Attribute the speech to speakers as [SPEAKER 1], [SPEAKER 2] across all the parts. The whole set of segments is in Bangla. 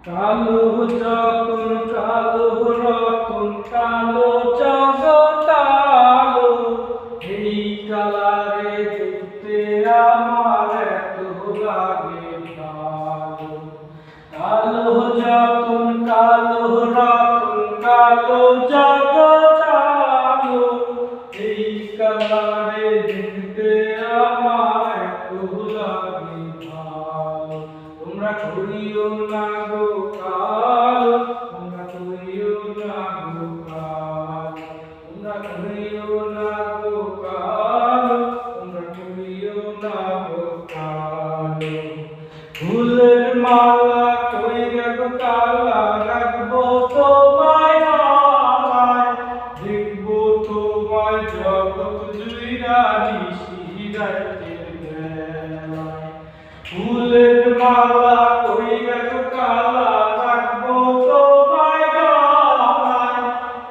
[SPEAKER 1] কালো যখন কালো রতন কালো জগতালো এই কালারে দেখতে আমার এত লাগে ভালো। কালো যখন কালো রতন কালো জগতালো এই কালারে দেখতে আমার এত লাগে ভালো। তোমরা করিও না গো কালো, তোমরা করিও না গো কালো, তোমরা করিও না গো কালো, তোমরা করিও না গো কালো। ফুলের মালা কইরা গো কালা রাখবো তোমায় গলায়, দেখবো তোমায় জগৎ জুড়া নিশি রাতের বেলায়। ফুলের মালা কইরা গো কালা রাখবো তোমায় গলায়,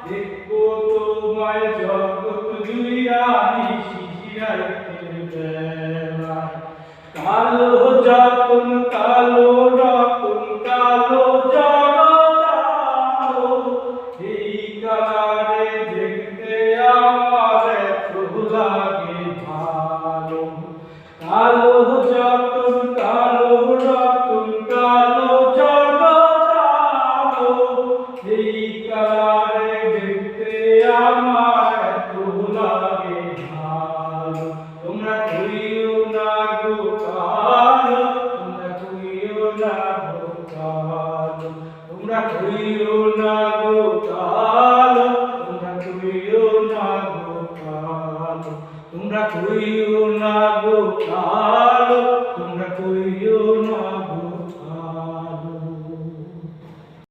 [SPEAKER 1] দেখবো তোমায় জগৎ জুড়া নিশি রাতের বেলায়। কালো যখন কালো রতন কালো জগতালো এই কালারে দেখতে আমার এত লাগে ভালো। কালো যখন কালো রতন কালো জগতালো এই কালারে দেখতে আমার এত লাগে ভালো। তোমরা করিও না গো কালো, তোমরা করিও না গো কালো, তোমরা করিও না গো কালো, তোমরা করিও না গো কালো, তোমরা করিও